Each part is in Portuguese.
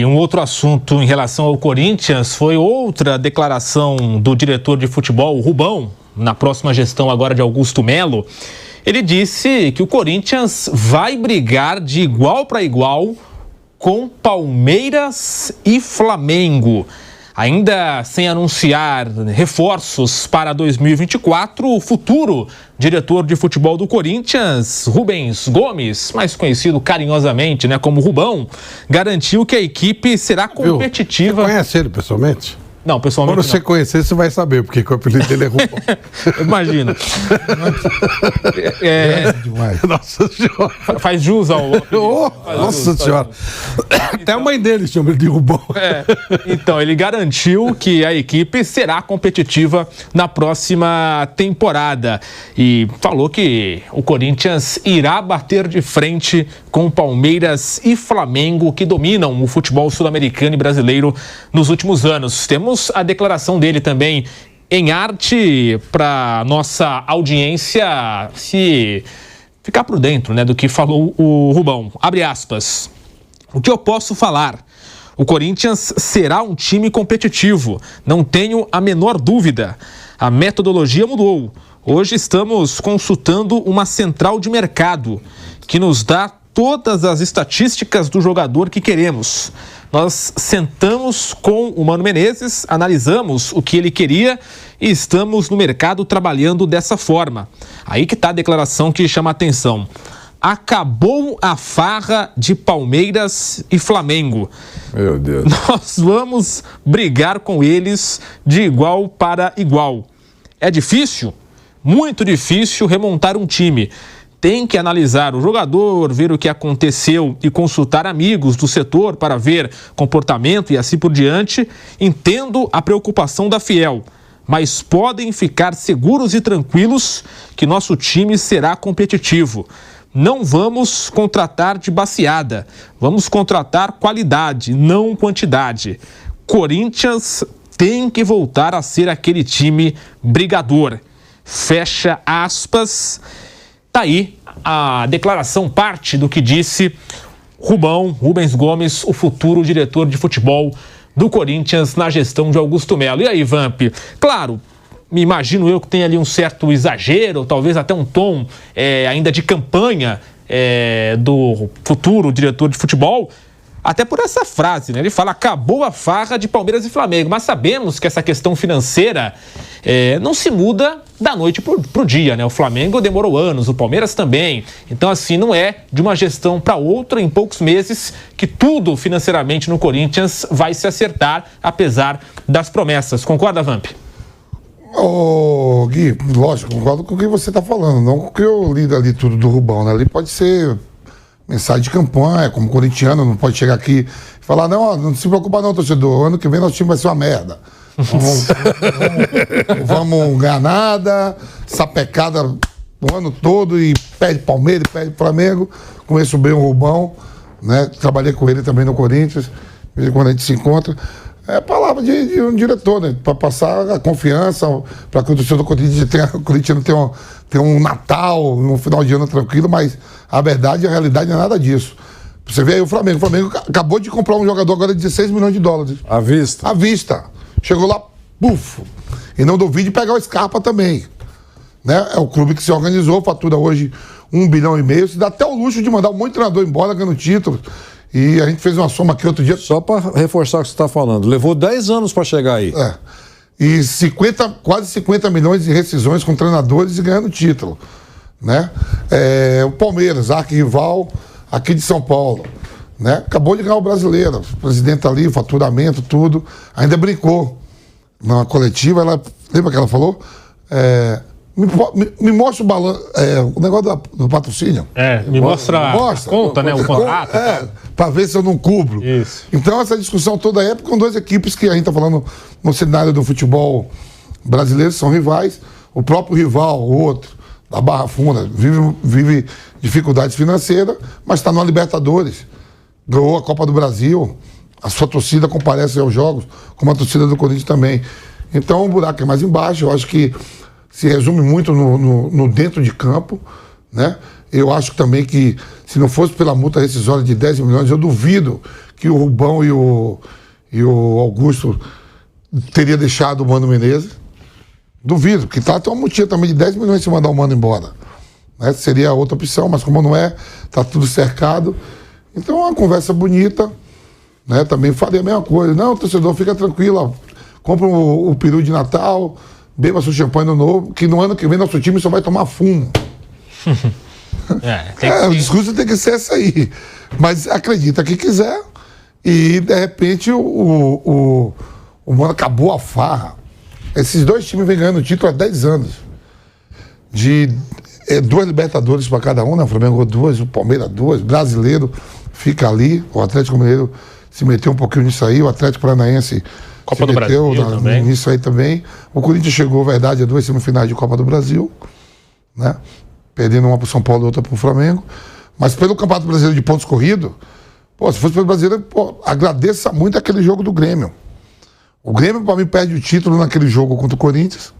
um outro assunto em relação ao Corinthians foi outra declaração do diretor de futebol, o Rubão, na próxima gestão agora de Augusto Melo. Ele disse que o Corinthians vai brigar de igual para igual com Palmeiras e Flamengo. Ainda sem anunciar reforços para 2024, o futuro diretor de futebol do Corinthians, Rubens Gomes, mais conhecido carinhosamente, como Rubão, garantiu que a equipe será competitiva. Você conhece ele pessoalmente? Não, pessoalmente Quando você conhecer, você vai saber, porque o apelido dele é Rubão. Imagina. Demais. Nossa Senhora. Faz jus ao apelido. Nossa Senhora. Até a mãe dele chama ele de Rubão. Então, ele garantiu que a equipe será competitiva na próxima temporada. E falou que o Corinthians irá bater de frente com Palmeiras e Flamengo, que dominam o futebol sul-americano e brasileiro nos últimos anos. Temos a declaração dele também em arte para nossa audiência se ficar por dentro, do que falou o Rubão. Abre aspas. O que eu posso falar? O Corinthians será um time competitivo, não tenho a menor dúvida. A metodologia mudou. Hoje estamos consultando uma central de mercado que nos dá todas as estatísticas do jogador que queremos. Nós sentamos com o Mano Menezes, analisamos o que ele queria e estamos no mercado trabalhando dessa forma. Aí que está a declaração que chama a atenção. Acabou a farra de Palmeiras e Flamengo. Meu Deus. Nós vamos brigar com eles de igual para igual. É difícil? Muito difícil remontar um time. Tem que analisar o jogador, ver o que aconteceu e consultar amigos do setor para ver comportamento e assim por diante. Entendo a preocupação da Fiel, mas podem ficar seguros e tranquilos que nosso time será competitivo. Não vamos contratar de baciada, vamos contratar qualidade, não quantidade. Corinthians tem que voltar a ser aquele time brigador. Fecha aspas. Tá aí a declaração, parte do que disse Rubens Gomes, o futuro diretor de futebol do Corinthians na gestão de Augusto Melo. E aí, Vamp? Claro, me imagino eu que tem ali um certo exagero, ou talvez até um tom ainda de campanha do futuro diretor de futebol, até por essa frase, Ele fala, acabou a farra de Palmeiras e Flamengo, mas sabemos que essa questão financeira não se muda da noite pro dia, O Flamengo demorou anos, o Palmeiras também. Então, assim, não é de uma gestão para outra, em poucos meses, que tudo financeiramente no Corinthians vai se acertar, apesar das promessas. Concorda, Vamp? Gui, lógico, concordo com o que você está falando, não com o que eu li ali tudo do Rubão, Ali pode ser mensagem de campanha, como corintiano, não pode chegar aqui e falar, não se preocupa não, torcedor, ano que vem nosso time vai ser uma merda. Não vamos ganhar nada, sapecada o ano todo e perde Palmeiras, perde Flamengo. Conheço bem o Rubão, Trabalhei com ele também no Corinthians, quando a gente se encontra. É palavra de um diretor, para passar a confiança, para que o torcedor do Corinthians tenha um Natal, um final de ano tranquilo, mas a verdade e a realidade não é nada disso. Você vê aí o Flamengo. O Flamengo acabou de comprar um jogador agora de 16 milhões de dólares. À vista. À vista. Chegou lá, bufo. E não duvide pegar o Scarpa também. É o clube que se organizou, fatura hoje 1,5 bilhão. Se dá até o luxo de mandar um monte de treinador embora ganhando títulos. E a gente fez uma soma aqui outro dia. Só para reforçar o que você está falando. Levou 10 anos para chegar aí. E quase 50 milhões de rescisões com treinadores e ganhando título. O Palmeiras, arquirrival aqui de São Paulo. Acabou de ganhar o Brasileiro. O presidente ali, faturamento, tudo. Ainda brincou. Na coletiva, lembra que ela falou? Me mostra o balanço, o negócio do patrocínio. Me mostra a conta, o contrato. Para ver se eu não cubro. Isso. Então, essa discussão toda é com duas equipes que a gente está falando no cenário do futebol brasileiro, são rivais. O próprio rival, o outro, da Barra Funda, vive dificuldades financeiras, mas está na Libertadores. Ganhou a Copa do Brasil, a sua torcida comparece aos jogos, como a torcida do Corinthians também. Então, o buraco é mais embaixo. Eu acho que se resume muito no dentro de campo, Eu acho também que, se não fosse pela multa rescisória de 10 milhões, eu duvido que o Rubão e o Augusto teria deixado o Mano Menezes. Duvido, porque tá tem uma multinha também de 10 milhões se mandar o Mano embora. Né? Seria outra opção, mas como não é, tá tudo cercado. Então é uma conversa bonita, né? Também faria a mesma coisa. Não, torcedor, fica tranquilo, ó. Compra o peru de Natal, beba seu champanhe no novo, que no ano que vem nosso time só vai tomar fumo. O discurso tem que ser esse aí. Mas acredita que quiser e, de repente, o Mano acabou a farra. Esses dois times vêm ganhando o título há 10 anos. De 2 Libertadores para cada um, né? O Flamengo 2, o Palmeiras 2, o brasileiro fica ali, o Atlético Mineiro se meteu um pouquinho nisso aí, o Atlético Paranaense Copa se do meteu Brasil também. nisso aí também. O Corinthians chegou, verdade, a 2 semifinais de Copa do Brasil, né? Perdendo uma para o São Paulo e outra para o Flamengo. Mas pelo Campeonato Brasileiro de pontos corridos, se fosse pelo brasileiro, agradeça muito aquele jogo do Grêmio. O Grêmio, para mim, perde o título naquele jogo contra o Corinthians.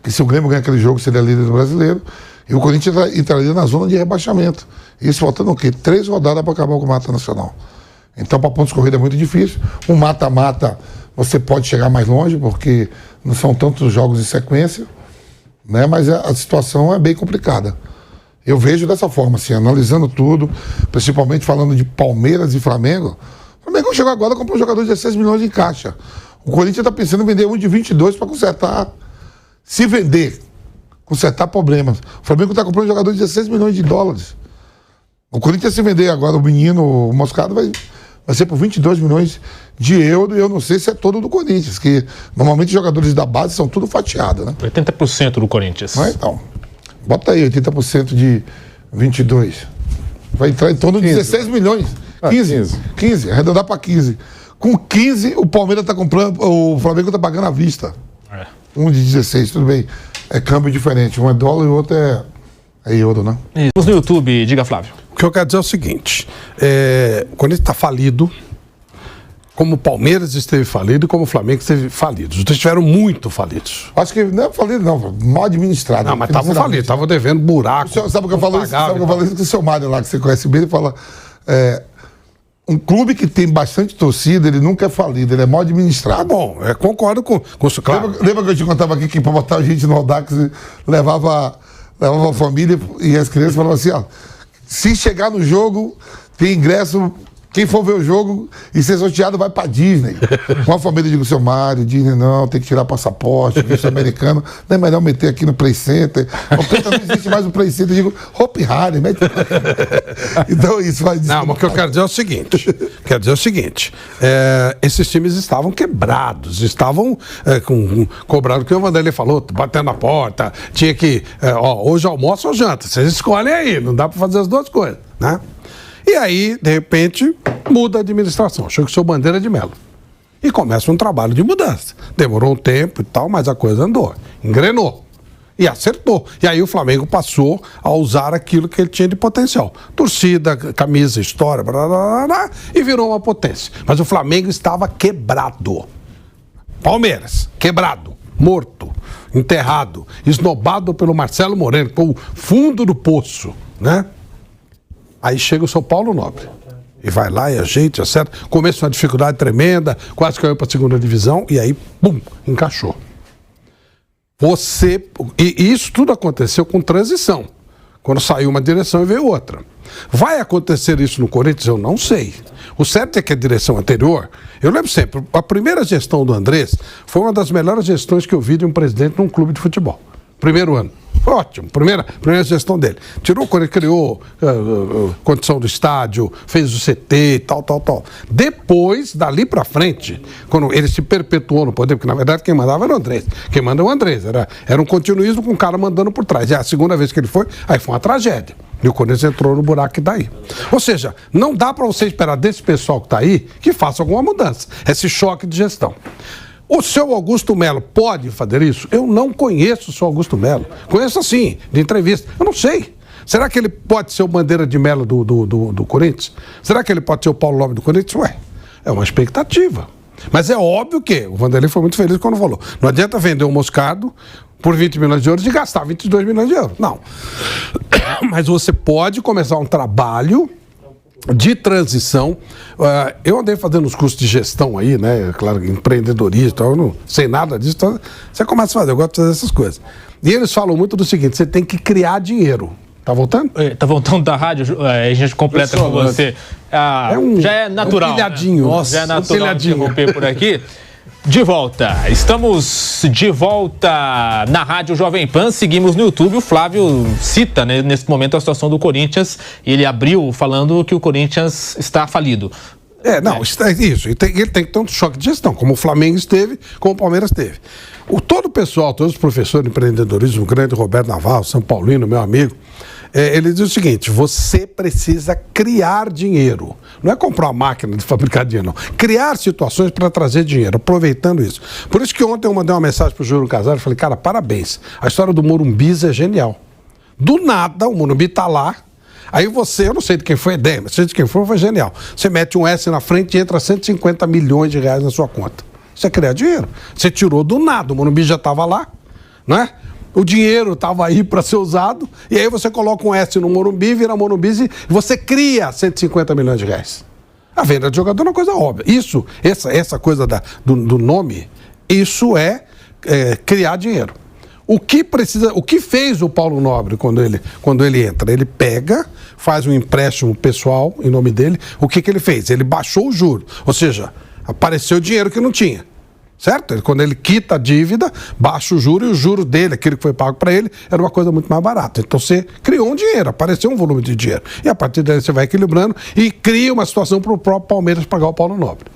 Que se o Grêmio ganhar aquele jogo, seria líder do brasileiro. E o Corinthians entraria na zona de rebaixamento. Isso faltando o quê? 3 rodadas para acabar o Campeonato Nacional. Então, para pontos corridos é muito difícil. Um mata-mata, você pode chegar mais longe, porque não são tantos jogos em sequência, né? Mas a situação é bem complicada. Eu vejo dessa forma, assim, analisando tudo, principalmente falando de Palmeiras e Flamengo. O Flamengo chegou agora e comprou um jogador de 16 milhões em caixa. O Corinthians está pensando em vender um de 22 para consertar. Se vender, consertar problemas. O Flamengo está comprando um jogador de 16 milhões de dólares. O Corinthians, se vender agora o menino, o Moscardo, vai ser por 22 milhões de euros. E eu não sei se é todo do Corinthians, que normalmente os jogadores da base são tudo fatiados, né? 80% do Corinthians. Mas então, bota aí 80% de 22. Vai entrar em torno de 16 milhões. 15, arredondar para 15. Com 15, o Palmeiras está comprando, o Flamengo está pagando à vista. Um de 16, tudo bem. É câmbio diferente. Um é dólar e o outro é euro, né? Estamos no YouTube, diga, Flávio. O que eu quero dizer é o seguinte: quando ele está falido, como o Palmeiras esteve falido e como o Flamengo esteve falido. Os dois estiveram muito falidos. Acho que não é falido, não. Mal administrado. Não, mas estavam falidos, estavam devendo buraco. Sabe o que eu falo isso? Sabe o que eu falo isso com o seu Mário lá, que você conhece bem, ele fala. Um clube que tem bastante torcida, ele nunca é falido, ele é mal administrado. Tá bom, concordo com isso, claro. Lembra que eu te contava aqui que para botar a gente no Audax levava a família e as crianças falavam assim, ó, se chegar no jogo, tem ingresso, quem for ver o jogo e ser sorteado vai pra Disney. Com a família, eu digo, seu Mário, Disney não, tem que tirar passaporte, visto americano, não é melhor meter aqui no Play Center. Porque não existe mais o Play Center, eu digo, Hope Harry, mete. Então isso vai... Não, mas o que eu quero dizer é o seguinte, esses times estavam quebrados, estavam cobrando o que o Vanderlei falou, batendo na porta, tinha que, hoje almoço ou janta, vocês escolhem aí, não dá pra fazer as duas coisas, né? E aí, de repente, muda a administração. Chega o seu Bandeira de Melo. E começa um trabalho de mudança. Demorou um tempo e tal, mas a coisa andou. Engrenou. E acertou. E aí o Flamengo passou a usar aquilo que ele tinha de potencial. Torcida, camisa, história, blá, blá, blá, e virou uma potência. Mas o Flamengo estava quebrado. Palmeiras, quebrado, morto, enterrado, esnobado pelo Marcelo Moreno, com o fundo do poço, né? Aí chega o São Paulo Nobre. E vai lá e ajeita, acerta. Começa uma dificuldade tremenda, quase caiu para a segunda divisão, e aí, pum, encaixou. E isso tudo aconteceu com transição. Quando saiu uma direção e veio outra. Vai acontecer isso no Corinthians? Eu não sei. O certo é que a direção anterior, eu lembro sempre, a primeira gestão do Andrés foi uma das melhores gestões que eu vi de um presidente num clube de futebol. Primeiro ano. Ótimo, primeira gestão dele. Tirou quando ele criou condição do estádio, fez o CT e tal. Depois, dali pra frente, quando ele se perpetuou no poder, porque na verdade quem mandava era o Andrés. Quem manda é o Andrés. Era um continuismo com o cara mandando por trás. E a segunda vez que ele foi, aí foi uma tragédia. E o Corinthians entrou no buraco que tá aí. Ou seja, não dá pra você esperar desse pessoal que tá aí que faça alguma mudança. Esse choque de gestão. O seu Augusto Melo pode fazer isso? Eu não conheço o seu Augusto Melo. Conheço assim, de entrevista. Eu não sei. Será que ele pode ser o Bandeira de Melo do Corinthians? Será que ele pode ser o Paulo Nobre do Corinthians? Ué, é uma expectativa. Mas é óbvio que o Vanderlei foi muito feliz quando falou. Não adianta vender um Moscardo por 20 milhões de euros e gastar 22 milhões de euros. Não. Mas você pode começar um trabalho de transição. Eu andei fazendo os cursos de gestão aí, né? Claro, empreendedorismo, eu não sei nada disso. Então você começa a fazer, eu gosto de fazer essas coisas. E eles falam muito do seguinte: você tem que criar dinheiro. Tá voltando? Tá voltando da rádio, a gente completa com você. Já é natural. Um pilhadinho. Né? Nossa, já é natural interromper por aqui. De volta. Estamos de volta na Rádio Jovem Pan. Seguimos no YouTube. O Flávio cita, né, nesse momento a situação do Corinthians. E ele abriu falando que o Corinthians está falido. Isso. Ele tem que ter um choque de gestão, como o Flamengo esteve, como o Palmeiras teve. Todo o pessoal, todos os professores de empreendedorismo, o grande Roberto Navarro, São Paulino, meu amigo, ele diz o seguinte: você precisa criar dinheiro. Não é comprar uma máquina de fabricar dinheiro, não. Criar situações para trazer dinheiro, aproveitando isso. Por isso que ontem eu mandei uma mensagem para o Júlio Casares e falei: cara, parabéns. A história do Morumbis é genial. Do nada, o Morumbi está lá. Aí você, eu não sei de quem foi a ideia, mas sei de quem foi genial. Você mete um S na frente e entra 150 milhões de reais na sua conta. Você criar dinheiro. Você tirou do nada, o Morumbi já estava lá, não é? O dinheiro estava aí para ser usado, e aí você coloca um S no Morumbi, vira Morumbi e você cria 150 milhões de reais. A venda de jogador é uma coisa óbvia. Isso, essa coisa do nome, isso é criar dinheiro. O que fez o Paulo Nobre quando ele entra? Ele pega, faz um empréstimo pessoal em nome dele. O que ele fez? Ele baixou o juro, ou seja, apareceu dinheiro que não tinha. Certo? Quando ele quita a dívida, baixa o juro, e o juro dele, aquele que foi pago para ele, era uma coisa muito mais barata. Então você criou um dinheiro, apareceu um volume de dinheiro. E a partir daí você vai equilibrando e cria uma situação para o próprio Palmeiras pagar o Paulo Nobre.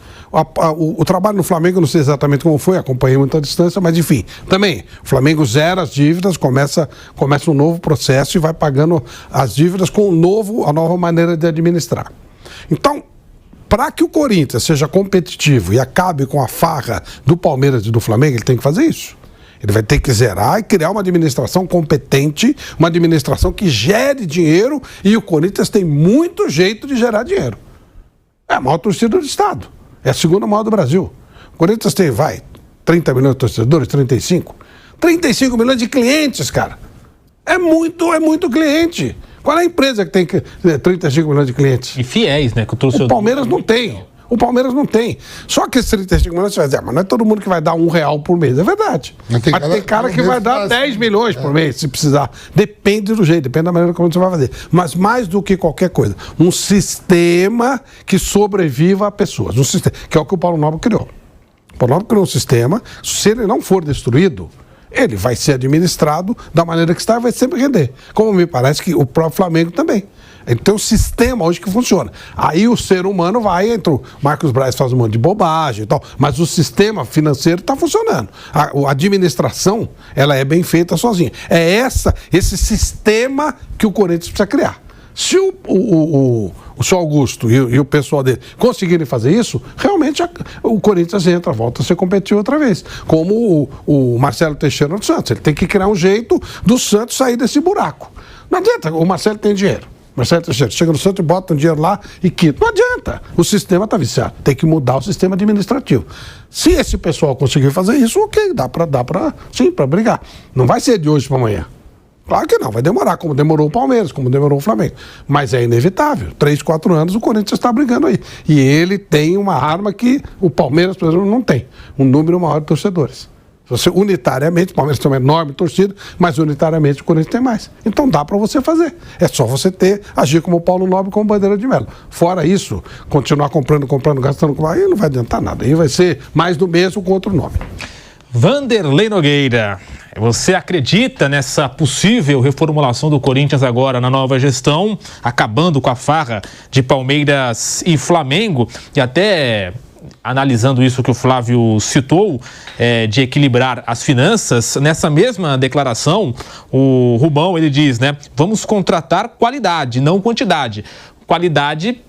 O trabalho no Flamengo, eu não sei exatamente como foi, acompanhei muito à distância, mas enfim, também, o Flamengo zera as dívidas, começa um novo processo e vai pagando as dívidas com a nova maneira de administrar. Então, para que o Corinthians seja competitivo e acabe com a farra do Palmeiras e do Flamengo, ele tem que fazer isso. Ele vai ter que zerar e criar uma administração competente, uma administração que gere dinheiro, e o Corinthians tem muito jeito de gerar dinheiro. É a maior torcida do estado. É a segunda maior do Brasil. O Corinthians tem, 30 milhões de torcedores, 35. 35 milhões de clientes, cara. É muito cliente. Qual é a empresa que tem 35 milhões de clientes? E fiéis, né? Que o Palmeiras não tem. O Palmeiras não tem. Só que esses 35 milhões você vai dizer, mas não é todo mundo que vai dar R$1 por mês. É verdade. Mas tem cara que vai dar 10 milhões por mês, se precisar. Depende do jeito, depende da maneira como você vai fazer. Mas mais do que qualquer coisa, um sistema que sobreviva a pessoas. Um sistema, que é o que o Paulo Nobre criou. O Paulo Nobre criou um sistema, se ele não for destruído, ele vai ser administrado da maneira que está e vai sempre render. Como me parece que o próprio Flamengo também. Ele tem um sistema hoje que funciona. Aí o ser humano entra o Marcos Braz faz um monte de bobagem e tal, mas o sistema financeiro está funcionando. A administração, ela é bem feita sozinha. É esse sistema que o Corinthians precisa criar. Se o seu Augusto e o pessoal dele conseguirem fazer isso, realmente o Corinthians volta a ser competitivo outra vez. Como o Marcelo Teixeira do Santos. Ele tem que criar um jeito do Santos sair desse buraco. Não adianta, o Marcelo tem dinheiro. Marcelo Teixeira chega no Santos e bota um dinheiro lá e quita. Não adianta. O sistema está viciado. Tem que mudar o sistema administrativo. Se esse pessoal conseguir fazer isso, ok, dá para brigar. Não vai ser de hoje para amanhã. Claro que não, vai demorar, como demorou o Palmeiras, como demorou o Flamengo. Mas é inevitável. 3, 4 anos o Corinthians está brigando aí. E ele tem uma arma que o Palmeiras, por exemplo, não tem. Um número maior de torcedores. Você unitariamente, o Palmeiras tem uma enorme torcida, mas unitariamente o Corinthians tem mais. Então dá para você fazer. É só você agir como o Paulo Nobre, como Bandeira de Melo. Fora isso, continuar comprando, gastando, aí não vai adiantar nada. Aí vai ser mais do mesmo com outro nome. Vanderlei Nogueira, você acredita nessa possível reformulação do Corinthians agora na nova gestão, acabando com a farra de Palmeiras e Flamengo, e até analisando isso que o Flávio citou, de equilibrar as finanças? Nessa mesma declaração, o Rubão, ele diz, né, vamos contratar qualidade, não quantidade. Qualidade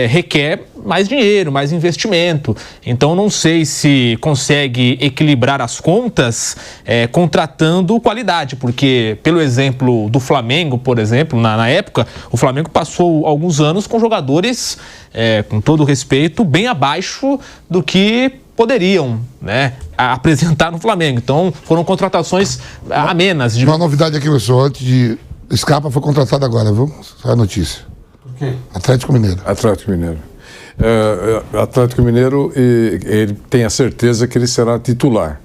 requer mais dinheiro, mais investimento. Então não sei se consegue equilibrar as contas contratando qualidade, porque pelo exemplo do Flamengo, por exemplo, na época, o Flamengo passou alguns anos com jogadores, com todo respeito, bem abaixo do que poderiam, né, apresentar no Flamengo. Então foram contratações amenas. Uma novidade aqui, pessoal, antes de... Scarpa foi contratado agora, viu? Só a notícia. Atlético Mineiro. Atlético Mineiro. Atlético Mineiro, ele tem a certeza que ele será titular,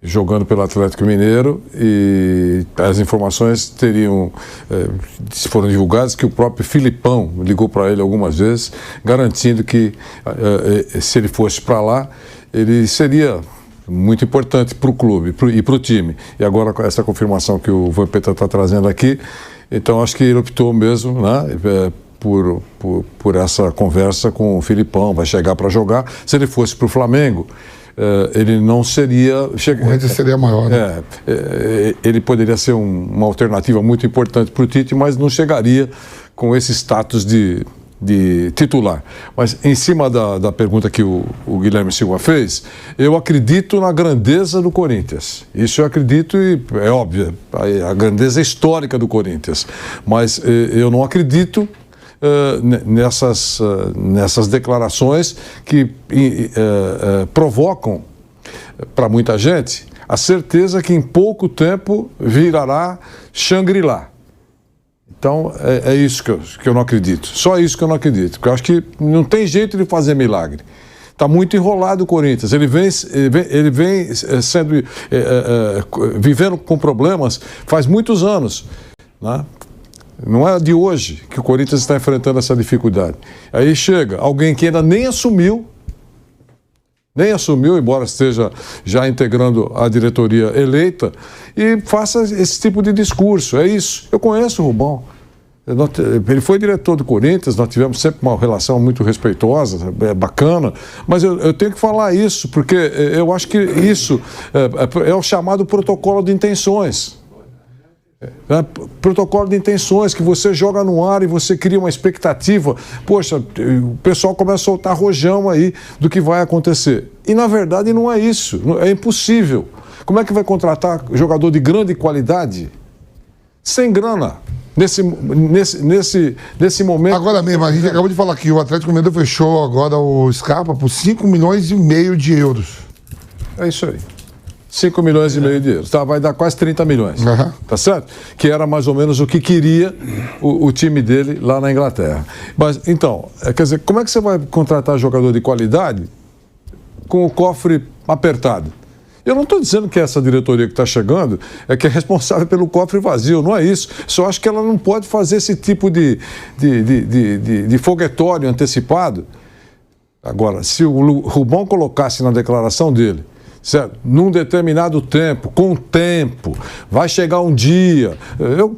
jogando pelo Atlético Mineiro, e as informações foram divulgadas que o próprio Filipão ligou para ele algumas vezes, garantindo que se ele fosse para lá, ele seria muito importante para o clube e para o time. E agora com essa confirmação que o Vampeta está trazendo aqui, então acho que ele optou mesmo, né, por essa conversa com o Filipão, vai chegar para jogar. Se ele fosse para o Flamengo, ele não seria... O Corinthians seria maior, né? Ele poderia ser uma alternativa muito importante para o Tite, mas não chegaria com esse status de titular. Mas em cima da pergunta que o Guilherme Silva fez, eu acredito na grandeza do Corinthians. Isso eu acredito, e é óbvio, a grandeza histórica do Corinthians. Mas eu não acredito nessas declarações que provocam para muita gente a certeza que em pouco tempo virará Shangri-La. Então, é isso que eu não acredito. Só isso que eu não acredito. Porque eu acho que não tem jeito de fazer milagre. Está muito enrolado o Corinthians. Ele vem vivendo com problemas faz muitos anos, né? Não é de hoje que o Corinthians está enfrentando essa dificuldade. Aí chega alguém que ainda nem assumiu, embora esteja já integrando a diretoria eleita, e faça esse tipo de discurso. É isso. Eu conheço o Rubão. Ele foi diretor do Corinthians, nós tivemos sempre uma relação muito respeitosa, bacana, mas eu tenho que falar isso, porque eu acho que isso é o chamado protocolo de intenções. Protocolo de intenções, que você joga no ar e você cria uma expectativa. Poxa, o pessoal começa a soltar rojão aí do que vai acontecer. E na verdade não é isso, é impossível. Como é que vai contratar jogador de grande qualidade sem grana? Nesse momento... Agora mesmo, a gente acabou de falar que o Atlético Mineiro fechou agora o Scarpa por 5,5 milhões de euros. É isso aí. 5,5 milhões de euros. Tá, vai dar quase 30 milhões. Uhum. Tá certo? Que era mais ou menos o que queria o time dele lá na Inglaterra. Mas, então, quer dizer, como é que você vai contratar jogador de qualidade com o cofre apertado? Eu não estou dizendo que essa diretoria que está chegando é que é responsável pelo cofre vazio, não é isso. Só acho que ela não pode fazer esse tipo de foguetório antecipado. Agora, se o Rubão colocasse na declaração dele, certo? Num determinado tempo, com tempo, vai chegar um dia,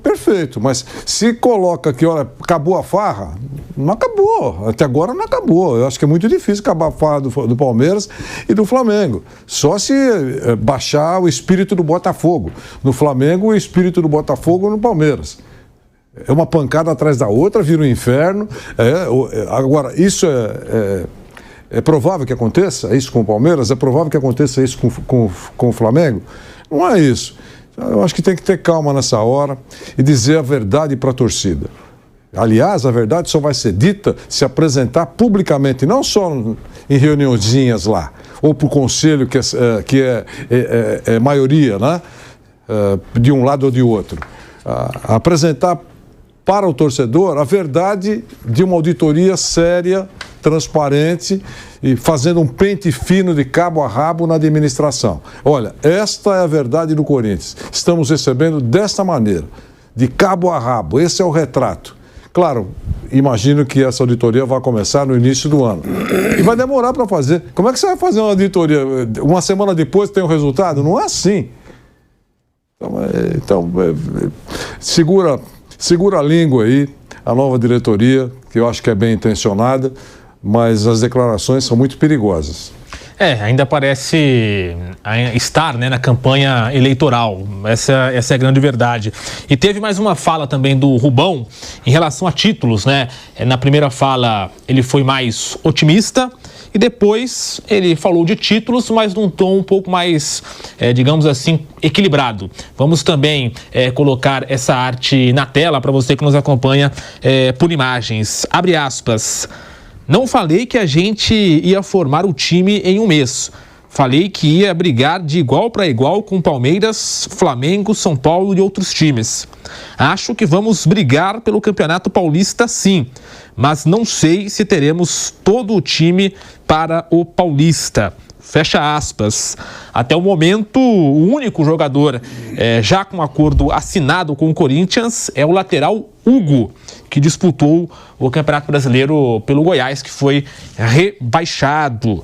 perfeito, mas se coloca que, olha, acabou a farra, não acabou, até agora não acabou. Eu acho que é muito difícil acabar a farra do Palmeiras e do Flamengo, só se baixar o espírito do Botafogo no Flamengo e o espírito do Botafogo no Palmeiras. É uma pancada atrás da outra, vira um inferno. Agora, isso é provável que aconteça isso com o Palmeiras? É provável que aconteça isso com o Flamengo? Não é isso. Eu acho que tem que ter calma nessa hora e dizer a verdade para a torcida. Aliás, a verdade só vai ser dita se apresentar publicamente, não só em reuniõezinhas lá, ou para o conselho que é maioria, né? De um lado ou de outro. Apresentar para o torcedor a verdade de uma auditoria séria, transparente e fazendo um pente fino de cabo a rabo na administração. Olha, esta é a verdade do Corinthians. Estamos recebendo desta maneira, de cabo a rabo. Esse é o retrato. Claro, imagino que essa auditoria vai começar no início do ano. E vai demorar para fazer. Como é que você vai fazer uma auditoria? Uma semana depois tem o resultado? Não é assim. Então segura a língua aí, a nova diretoria, que eu acho que é bem intencionada, mas as declarações são muito perigosas. Ainda parece estar, né, na campanha eleitoral. Essa é a grande verdade. E teve mais uma fala também do Rubão em relação a títulos, né? Na primeira fala ele foi mais otimista e depois ele falou de títulos, mas num tom um pouco mais, digamos assim, equilibrado. Vamos também colocar essa arte na tela para você que nos acompanha por imagens. Abre aspas. Não falei que a gente ia formar o time em um mês. Falei que ia brigar de igual para igual com Palmeiras, Flamengo, São Paulo e outros times. Acho que vamos brigar pelo Campeonato Paulista sim, mas não sei se teremos todo o time para o Paulista. Fecha aspas. Até o momento, o único jogador já com acordo assinado com o Corinthians é o lateral Hugo, que disputou o Campeonato Brasileiro pelo Goiás, que foi rebaixado.